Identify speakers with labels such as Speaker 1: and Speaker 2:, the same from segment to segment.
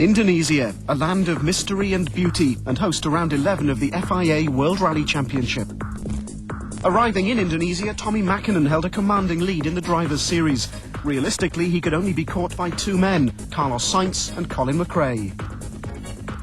Speaker 1: Indonesia, a land of mystery and beauty, and host to round 11 of the FIA World Rally Championship. Arriving in Indonesia, Tommy Mäkinen held a commanding lead in the Drivers' Series. Realistically, he could only be caught by two men, Carlos Sainz and Colin McRae.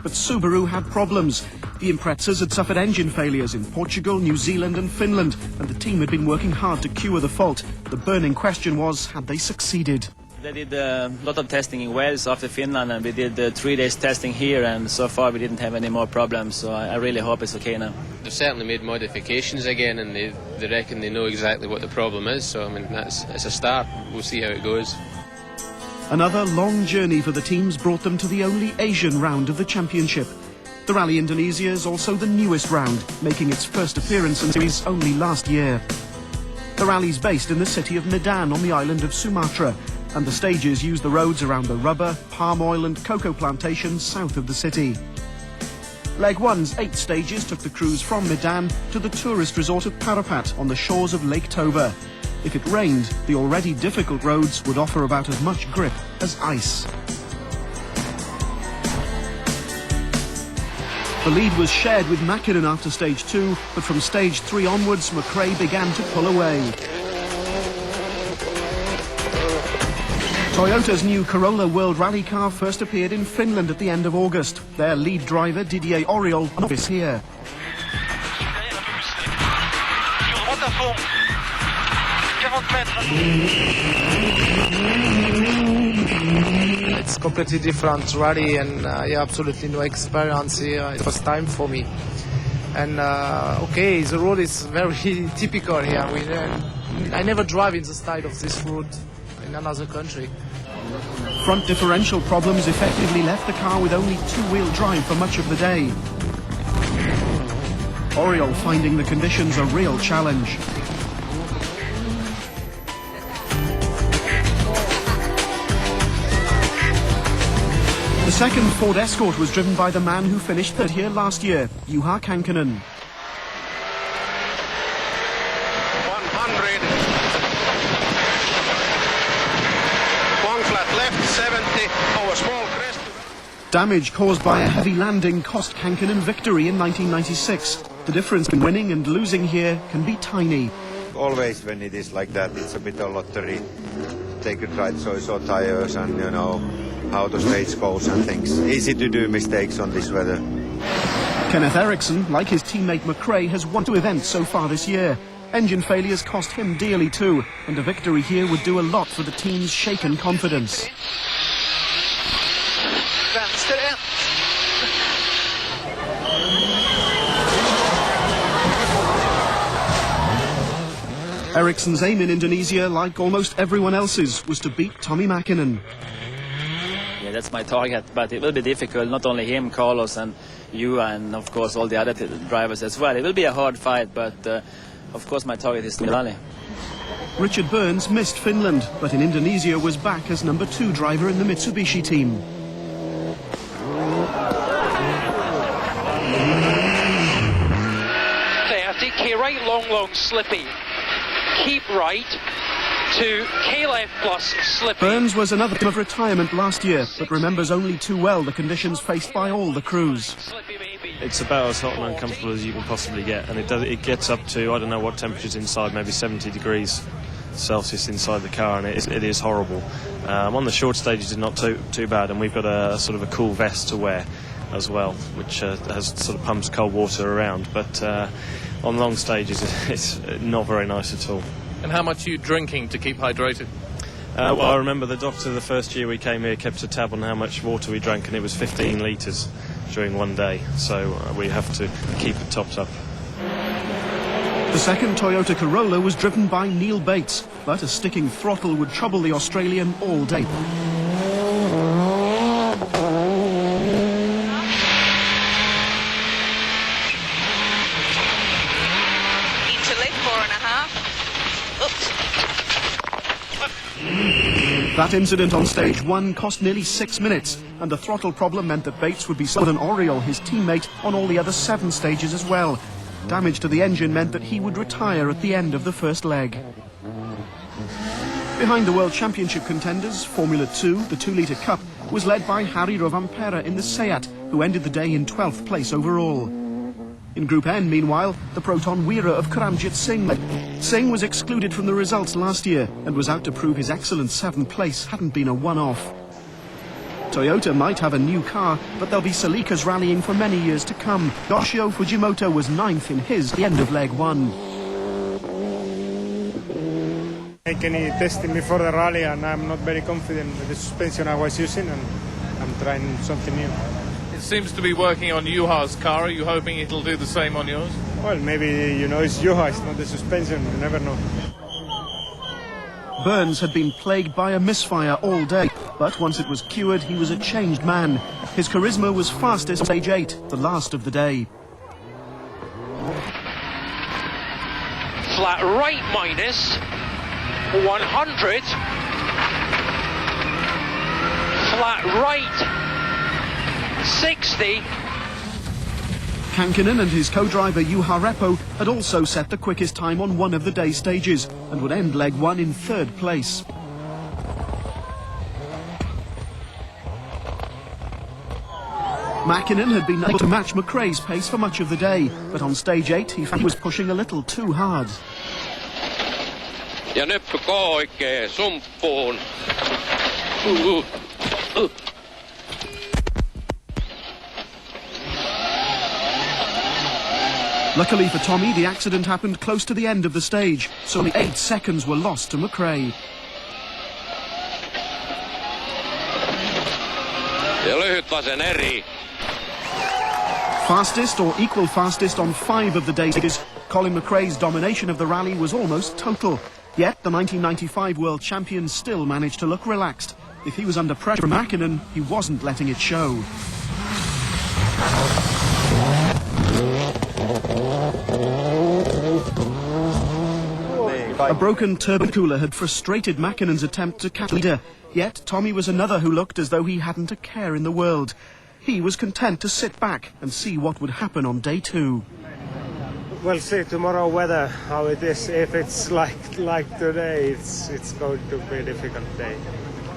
Speaker 1: But Subaru had problems. The Imprezas had suffered engine failures in Portugal, New Zealand and Finland, and the team had been working hard to cure the fault. The burning question was, had they succeeded?
Speaker 2: They did a lot of testing in Wales after Finland, and we did 3 days testing here, and so far we didn't have any more problems, so I really hope it's okay now.
Speaker 3: They've certainly made modifications again, and they reckon they know exactly what the problem is, so I mean it's a start. We'll see how it goes.
Speaker 1: Another long journey for the teams brought them to the only Asian round of the championship. The Rally Indonesia is also the newest round, making its first appearance in the series only last year. The rally's based in the city of Medan on the island of Sumatra, and the stages use the roads around the rubber, palm oil and cocoa plantations south of the city. Leg 1's 8 stages took the crews from Medan to the tourist resort of Parapat on the shores of Lake Toba. If it rained, the already difficult roads would offer about as much grip as ice. The lead was shared with Mäkinen after stage 2, but from stage 3 onwards, McRae began to pull away. Toyota's new Corolla World Rally car first appeared in Finland at the end of August. Their lead driver, Didier Auriol, is here.
Speaker 4: It's completely different rally, and absolutely no experience here. It was time for me. And okay, the road is very typical here. I never drive in the style of this road in another country.
Speaker 1: Front differential problems effectively left the car with only two-wheel drive for much of the day. Auriol finding the conditions a real challenge. The second Ford Escort was driven by the man who finished third here last year, Juha Kankkunen.
Speaker 5: 100. One flat left, 70, over small crest.
Speaker 1: Damage caused by a heavy landing cost Kankkunen victory in 1996. The difference in winning and losing here can be tiny.
Speaker 6: Always when it is like that, it's a bit of lottery. Take a try so tires and, you know, how the stage goes and things. Easy to do mistakes on this weather.
Speaker 1: Kenneth Eriksson, like his teammate McRae, has won 2 events so far this year. Engine failures cost him dearly too, and a victory here would do a lot for the team's shaken confidence. Eriksson's aim in Indonesia, like almost everyone else's, was to beat Tommy Mäkinen.
Speaker 2: Yeah, that's my target, but it will be difficult, not only him, Carlos and you, and of course all the other drivers as well. It will be a hard fight, but of course my target is to rally.
Speaker 1: Richard Burns missed Finland, but in Indonesia was back as number 2 driver in the Mitsubishi team.
Speaker 7: I think K right, long, slippy. Keep right to K left plus slippy.
Speaker 1: Burns was another team of retirement last year, but remembers only too well the conditions faced by all the crews.
Speaker 8: It's about as hot and uncomfortable as you can possibly get, and it gets up to, I don't know what temperatures inside, maybe 70 degrees Celsius inside the car, and it is horrible. On the short stages it's not too bad, and we've got a sort of a cool vest to wear as well, which has sort of pumps cold water around, but on long stages it's not very nice at all.
Speaker 9: And how much are you drinking to keep hydrated?
Speaker 8: Well, I remember the doctor the first year we came here kept a tab on how much water we drank, and it was 15 litres during one day, so we have to keep it topped up.
Speaker 1: The second Toyota Corolla was driven by Neil Bates, but a sticking throttle would trouble the Australian all day. That incident on stage 1 cost nearly 6 minutes, and the throttle problem meant that Bates would be slower than Auriol, his teammate, on all the other 7 stages as well. Damage to the engine meant that he would retire at the end of the first leg. Behind the World Championship contenders, Formula 2, the 2-litre Cup, was led by Harry Rovampera in the Seat, who ended the day in 12th place overall. In Group N, meanwhile, the Proton Weira of Karamjit Singh led. Singh was excluded from the results last year and was out to prove his excellent 7th place hadn't been a one-off. Toyota might have a new car, but they'll be Celica's rallying for many years to come. Yoshio Fujimoto was 9th in his, the end of leg 1.
Speaker 10: Make any testing before the rally, and I'm not very confident with the suspension I was using, and I'm trying something new.
Speaker 9: It seems to be working on Juha's car. Are you hoping it'll do the same on yours?
Speaker 10: Well, maybe, it's Juha, it's not the suspension, you never know.
Speaker 1: Burns had been plagued by a misfire all day, but once it was cured, he was a changed man. His charisma was fastest on stage 8, the last of the day.
Speaker 7: Flat right minus 100. Flat right 60.
Speaker 1: Kankinen and his co-driver Juha Repo had also set the quickest time on one of the day stages and would end leg 1 in 3rd place. Mäkinen had been able to match McRae's pace for much of the day, but on stage 8 he found he was pushing a little too hard.
Speaker 5: Ja nöppy oikein sumppuun.
Speaker 1: Luckily for Tommy, the accident happened close to the end of the stage, so only 8 seconds were lost to McRae.
Speaker 5: Ja lyhytlasen eri.
Speaker 1: Fastest or equal fastest on 5 of the day stages, Colin McRae's domination of the rally was almost total. Yet the 1995 world champion still managed to look relaxed. If he was under pressure from Mäkinen, he wasn't letting it show. A broken turbine cooler had frustrated Mäkinen's attempt to catch leader, yet Tommy was another who looked as though he hadn't a care in the world. He was content to sit back and see what would happen on day 2.
Speaker 10: We'll see tomorrow weather, how it is. If it's like today, it's going to be a difficult day.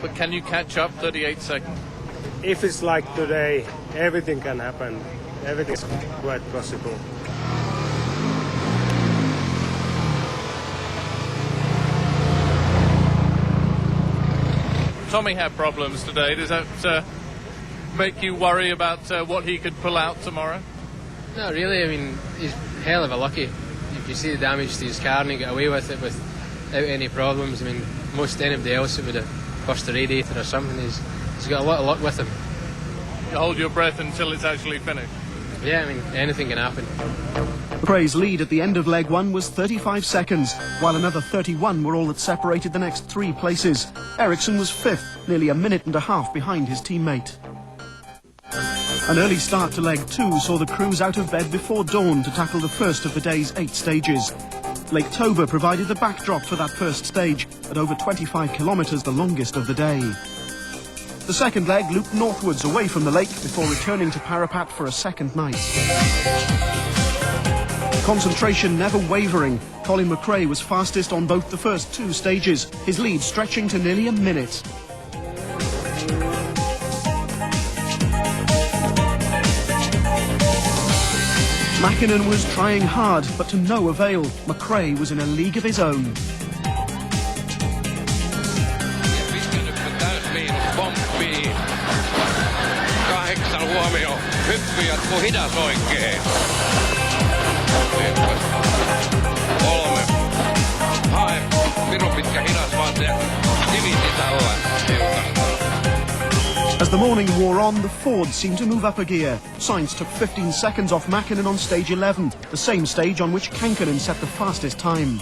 Speaker 9: But can you catch up 38 seconds?
Speaker 10: If it's like today, everything can happen. Everything is quite possible.
Speaker 9: Tommy had problems today. Does that make you worry about what he could pull out tomorrow?
Speaker 3: Not really. I mean, he's hell of a lucky. If you see the damage to his car and he got away with it without any problems, I mean, most anybody else it would have burst the radiator or something. He's got a lot of luck with him.
Speaker 9: You hold your breath until it's actually finished.
Speaker 3: Yeah, I mean, anything can happen.
Speaker 1: McRae's lead at the end of leg 1 was 35 seconds, while another 31 were all that separated the next 3 places. Ericsson was 5th, nearly a minute and a half behind his teammate. An early start to leg 2 saw the crews out of bed before dawn to tackle the first of the day's 8 stages. Lake Toba provided the backdrop for that first stage, at over 25 kilometres the longest of the day. The second leg looped northwards away from the lake before returning to Parapat for a second night. Concentration never wavering, Colin McRae was fastest on both the first 2 stages, his lead stretching to nearly a minute. Mäkinen was trying hard, but to no avail. McRae was in a league of his own.
Speaker 5: Huomio, hyppy jatkuu hidas oikein. 3. Hae, pirun pitkä hidas vaan se kivi sisällä.
Speaker 1: As the morning wore on, the Ford seemed to move up a gear. Sainz took 15 seconds off Mäkinen on stage 11, the same stage on which Kankinen set the fastest time.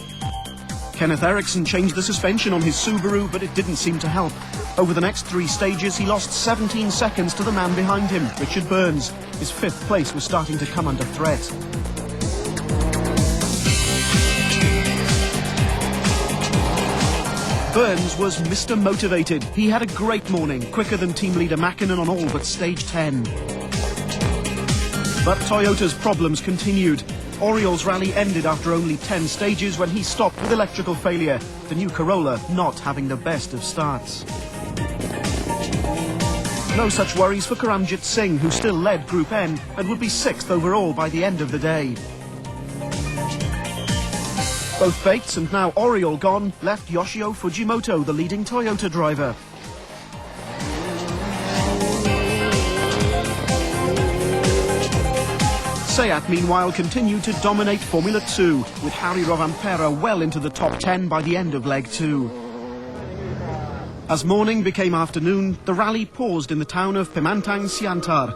Speaker 1: Kenneth Eriksson changed the suspension on his Subaru, but it didn't seem to help. Over the next 3 stages, he lost 17 seconds to the man behind him, Richard Burns. His 5th place was starting to come under threat. Burns was Mr. Motivated. He had a great morning, quicker than team leader Mäkinen on all but stage 10. But Toyota's problems continued. Oriol's rally ended after only 10 stages when he stopped with electrical failure, the new Corolla not having the best of starts. No such worries for Karamjit Singh, who still led Group N and would be 6th overall by the end of the day. Both Bates and now Oriol gone left Yoshio Fujimoto, the leading Toyota driver. Seat, meanwhile, continued to dominate Formula 2, with Harry Rovanpera well into the top 10 by the end of leg 2. As morning became afternoon, the rally paused in the town of Pemantang Siantar.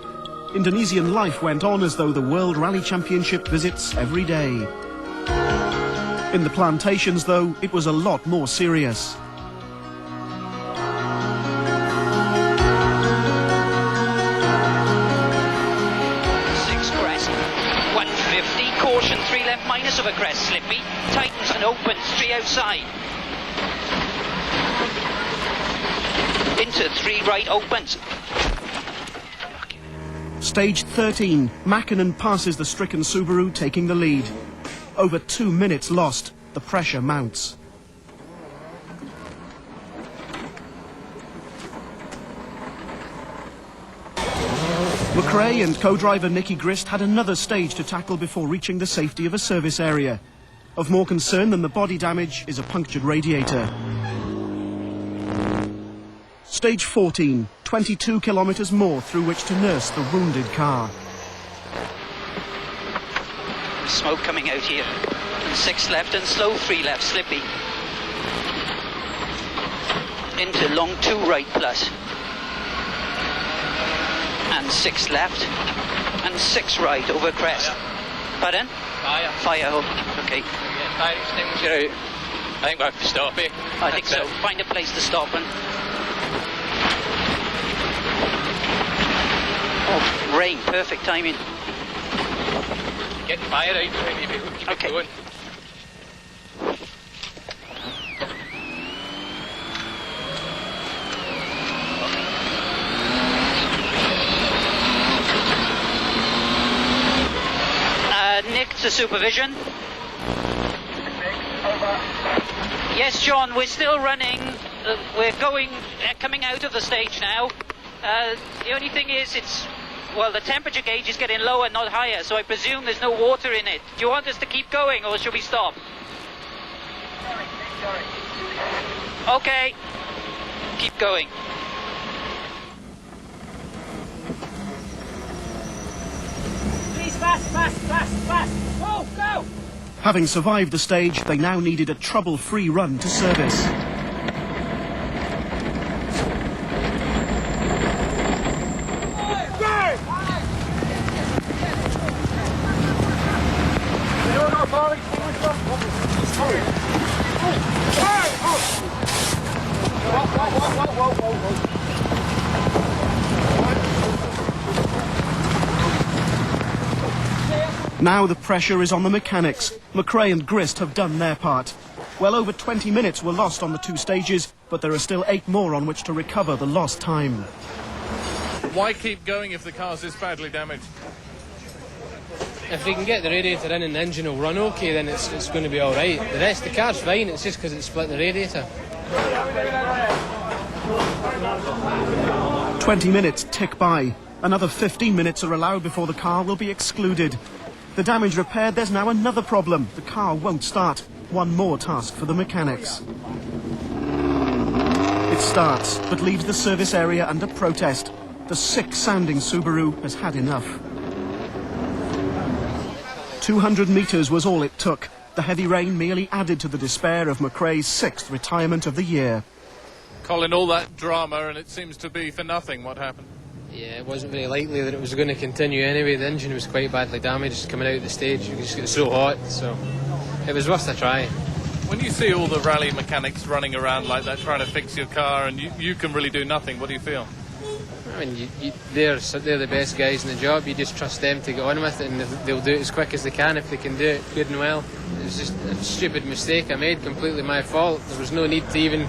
Speaker 1: Indonesian life went on as though the World Rally Championship visits every day. In the plantations, though, it was a lot more serious.
Speaker 7: Caution, 3 left minus of a crest, slippy, tightens and opens, 3 outside. Into 3 right, opens.
Speaker 1: Stage 13, Mäkinen passes the stricken Subaru, taking the lead. Over 2 minutes lost, the pressure mounts. McRae and co-driver Nicky Grist had another stage to tackle before reaching the safety of a service area. Of more concern than the body damage is a punctured radiator. Stage 14, 22 kilometres more through which to nurse the wounded car.
Speaker 7: Smoke coming out here. And 6 left and slow, 3 left, slippy. Into long 2 right plus. And 6 left, and 6 right over crest. Pardon?
Speaker 3: Fire.
Speaker 7: Fire, okay.
Speaker 3: Yeah, fire extinguisher out. I think we have to stop it.
Speaker 7: I think so. Find a place to stop and... Oh, rain, perfect timing.
Speaker 3: Get fire out, keep it going.
Speaker 7: Nick to supervision. Yes, John, we're still running. We're coming out of the stage now. The only thing is, the temperature gauge is getting lower, not higher, so I presume there's no water in it. Do you want us to keep going, or should we stop? Okay, keep going.
Speaker 11: Fast! Go!
Speaker 1: Having survived the stage, they now needed a trouble-free run to service. Now the pressure is on the mechanics. McRae and Grist have done their part. Well over 20 minutes were lost on the 2 stages, but there are still 8 more on which to recover the lost time.
Speaker 9: Why keep going if the car's this badly damaged?
Speaker 3: If we can get the radiator in and the engine will run okay, then it's going to be all right. The rest of the car's fine, it's just because it split the radiator.
Speaker 1: 20 minutes tick by. Another 15 minutes are allowed before the car will be excluded. The damage repaired, there's now another problem. The car won't start. One more task for the mechanics. It starts, but leaves the service area under protest. The sick-sounding Subaru has had enough. 200 metres was all it took. The heavy rain merely added to the despair of McRae's 6th retirement of the year.
Speaker 9: Colin, all that drama, and it seems to be for nothing. What happened?
Speaker 3: Yeah, it wasn't very likely that it was going to continue anyway. The engine was quite badly damaged coming out of the stage. It just got so hot, so it was worth a try.
Speaker 9: When you see all the rally mechanics running around like that trying to fix your car and you can really do nothing, what do you feel?
Speaker 3: I mean, they're the best guys in the job. You just trust them to get on with it, and they'll do it as quick as they can if they can do it good and well. It was just a stupid mistake I made, completely my fault. There was no need to even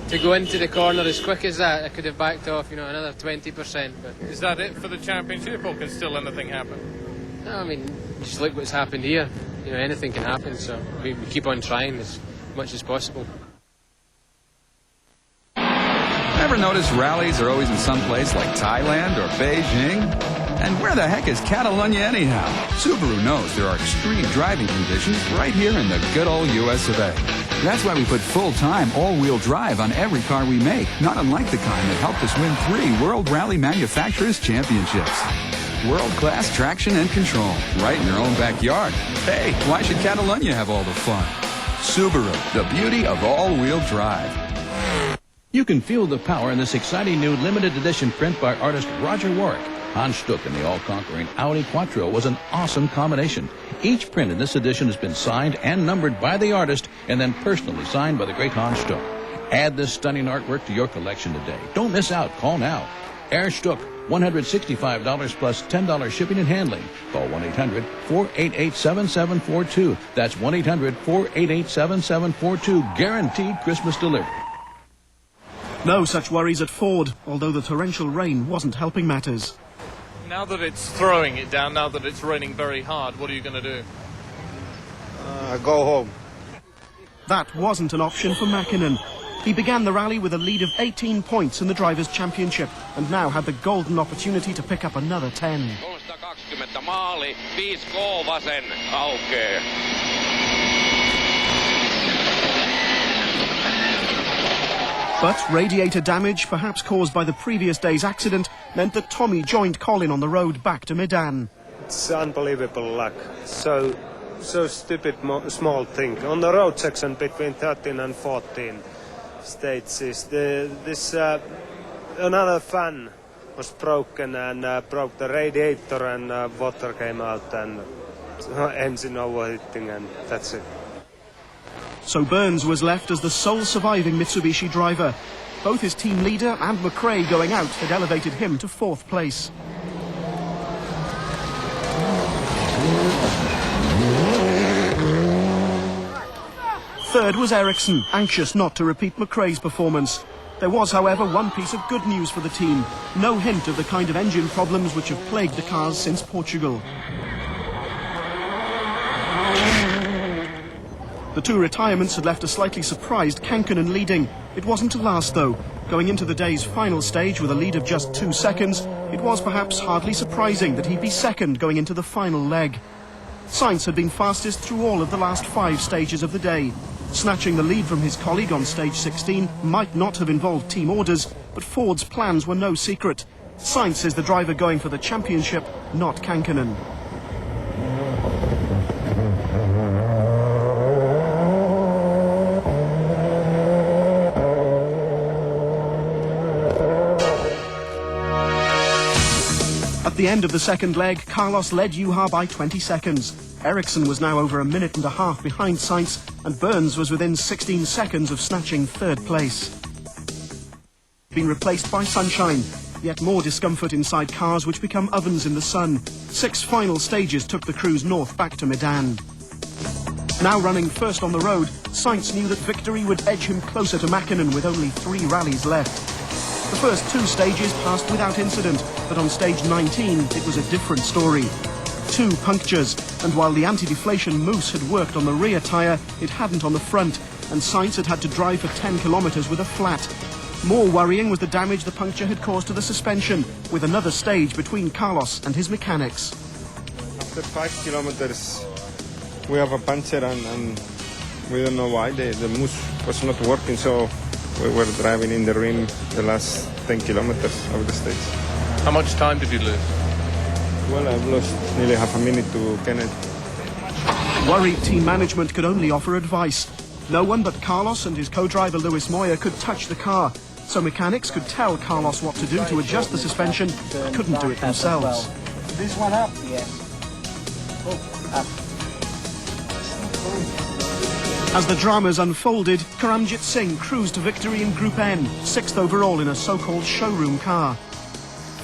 Speaker 3: to go into the corner as quick as that. I could have backed off, another 20%. But
Speaker 9: is that it for the championship, or can still anything happen?
Speaker 3: No, I mean, just look what's happened here. You know, anything can happen, so we keep on trying as much as possible.
Speaker 12: Ever notice rallies are always in some place like Thailand or Beijing? And where the heck is Catalonia anyhow? Subaru knows there are extreme driving conditions right here in the good old US of A. That's why we put full-time all-wheel drive on every car we make, not unlike the kind that helped us win 3 World Rally Manufacturers Championships. World-class traction and control, right in your own backyard. Hey, why should Catalonia have all the fun? Subaru, the beauty of all-wheel drive.
Speaker 13: You can feel the power in this exciting new limited edition print by artist Roger Warwick. Hans Stuck in the all-conquering Audi Quattro was an awesome combination. Each print in this edition has been signed and numbered by the artist and then personally signed by the great Hans Stuck. Add this stunning artwork to your collection today. Don't miss out. Call now. Air Stuck, $165 plus $10 shipping and handling. Call 1-800-488-7742. That's 1-800-488-7742. Guaranteed Christmas delivery.
Speaker 1: No such worries at Ford, although the torrential rain wasn't helping matters.
Speaker 9: Now that it's throwing it down, now that it's raining very hard, what are you going to do?
Speaker 6: Go home.
Speaker 1: That wasn't an option for Mäkinen. He began the rally with a lead of 18 points in the Drivers' Championship and now had the golden opportunity to pick up another 10.
Speaker 14: 320 maali, 5K vasen aukeaa.
Speaker 1: But radiator damage, perhaps caused by the previous day's accident, meant that Tommy joined Colin on the road back to Medan.
Speaker 10: It's unbelievable luck. So stupid small thing. On the road section between 13 and 14 stages, another fan was broken and broke the radiator and water came out and engine overheating and that's it.
Speaker 1: So Burns was left as the sole surviving Mitsubishi driver. Both his team leader and McRae going out had elevated him to 4th place. Third was Ericsson, anxious not to repeat McRae's performance. There was, however, one piece of good news for the team. No hint of the kind of engine problems which have plagued the cars since Portugal. The 2 retirements had left a slightly surprised Kankkunen leading. It wasn't to last, though. Going into the day's final stage with a lead of just 2 seconds, it was perhaps hardly surprising that he'd be second going into the final leg. Sainz had been fastest through all of the last 5 stages of the day. Snatching the lead from his colleague on stage 16 might not have involved team orders, but Ford's plans were no secret. Sainz is the driver going for the championship, not Kankkunen. At the end of the second leg, Carlos led Juha by 20 seconds. Ericsson was now over a minute and a half behind Sainz, and Burns was within 16 seconds of snatching 3rd place. Been replaced by sunshine, yet more discomfort inside cars which become ovens in the sun. 6 final stages took the crews north back to Medan. Now running first on the road, Sainz knew that victory would edge him closer to Mäkinen with only 3 rallies left. The first 2 stages passed without incident, but on stage 19 it was a different story. 2 punctures, and while the anti-deflation mousse had worked on the rear tyre, it hadn't on the front, and Sainz had to drive for 10 kilometres with a flat. More worrying was the damage the puncture had caused to the suspension, with another stage between Carlos and his mechanics.
Speaker 15: After 5 kilometers we have a puncture and we don't know why, the mousse was not working, so we were driving in the rim the last 10 kilometers of the stage.
Speaker 9: How much time did you lose?
Speaker 15: Well, I've lost nearly half a minute to Kenneth.
Speaker 1: Worried team management could only offer advice. No one but Carlos and his co-driver Luis Moya could touch the car, so mechanics could tell Carlos what to do to adjust the suspension, but couldn't do it themselves.
Speaker 11: This one up, yes. Up.
Speaker 1: As the dramas unfolded, Karamjit Singh cruised to victory in Group N, 6th overall in a so-called showroom car.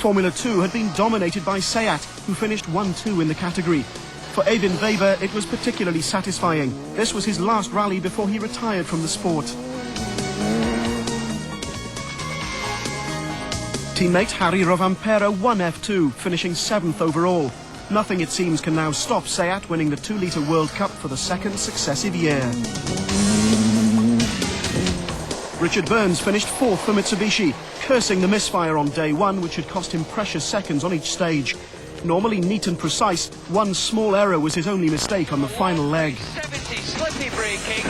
Speaker 1: Formula 2 had been dominated by Seat, who finished 1-2 in the category. For Eivind Weber, it was particularly satisfying. This was his last rally before he retired from the sport. Teammate Harry Rovanperä won F2, finishing 7th overall. Nothing, it seems, can now stop Seat winning the 2-litre World Cup for the second successive year. Richard Burns finished 4th for Mitsubishi, cursing the misfire on day one, which had cost him precious seconds on each stage. Normally neat and precise, one small error was his only mistake on the final leg.
Speaker 7: 70, slippy braking.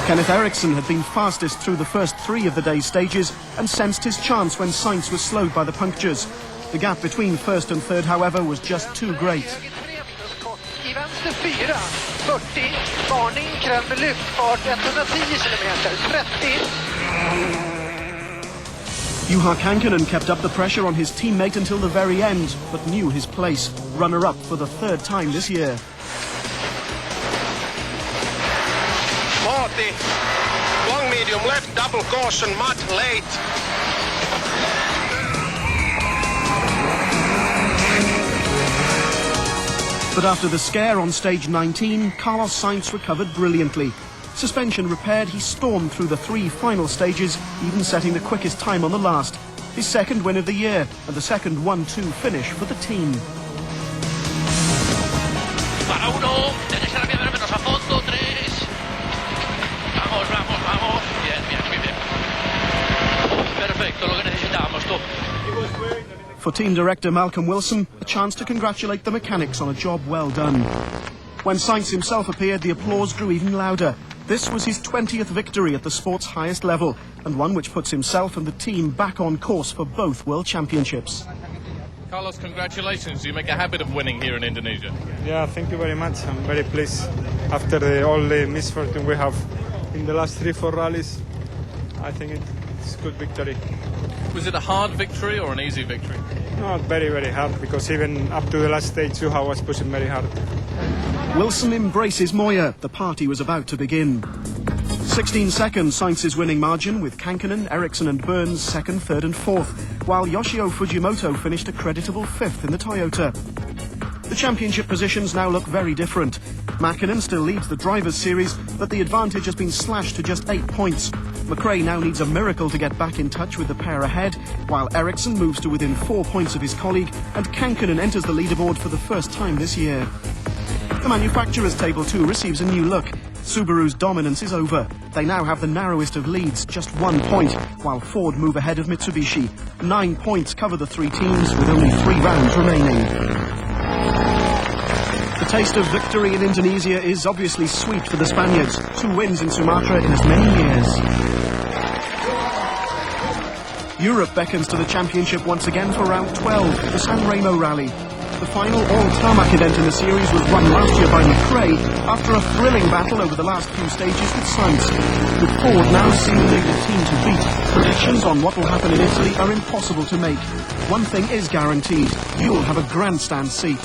Speaker 1: Kenneth Eriksson had been fastest through the first 3 of the day's stages and sensed his chance when Sainz was slowed by the punctures. The gap between first and third, however, was just too great.
Speaker 16: I vänster 4, 40, varning, kräver luftfart, 110 kilometer, 30.
Speaker 1: Juha Kankkunen kept up the pressure on his teammate until the very end, but knew his place, runner-up for the 3rd time this year.
Speaker 5: 40, long medium left, double caution, mud, late.
Speaker 1: But after the scare on stage 19, Carlos Sainz recovered brilliantly. Suspension repaired, he stormed through the 3 final stages, even setting the quickest time on the last. His 2nd win of the year, and the second 1-2 finish for the team.
Speaker 14: Para uno, tienes que cambiar menos a fondo, 3. Vamos, vamos, vamos. Bien, bien, muy bien. Perfecto, lo que necesitábamos, tú.
Speaker 1: For team director Malcolm Wilson, a chance to congratulate the mechanics on a job well done. When Sainz himself appeared, the applause grew even louder. This was his 20th victory at the sport's highest level, and one which puts himself and the team back on course for both World Championships.
Speaker 9: Carlos, congratulations. You make a habit of winning here in Indonesia.
Speaker 15: Yeah, thank you very much. I'm very pleased. After all the misfortune we have in the last 3-4 rallies, I think it's a good victory.
Speaker 9: Was it a hard victory or an easy victory?
Speaker 15: Not very, very hard, because even up to the last stage, Juha was pushing very hard.
Speaker 1: Wilson embraces Moya. The party was about to begin. 16 seconds, Sainz's winning margin, with Kankkunen, Eriksson and Burns 2nd, 3rd and 4th, while Yoshio Fujimoto finished a creditable 5th in the Toyota. The championship positions now look very different. Mäkinen still leads the Drivers' Series, but the advantage has been slashed to just 8 points. McRae now needs a miracle to get back in touch with the pair ahead, while Eriksson moves to within 4 points of his colleague, and Kankkunen enters the leaderboard for the first time this year. The manufacturers' table too receives a new look. Subaru's dominance is over. They now have the narrowest of leads, just 1 point, while Ford move ahead of Mitsubishi. 9 points cover the 3 teams, with only 3 rounds remaining. The taste of victory in Indonesia is obviously sweet for the Spaniards. 2 wins in Sumatra in as many years. Europe beckons to the championship once again for round 12, the San Remo Rally. The final all-tarmac event in the series was won last year by McRae after a thrilling battle over the last few stages with Sainz. With Ford now seemingly the team to beat, predictions on what will happen in Italy are impossible to make. One thing is guaranteed: you'll have a grandstand seat.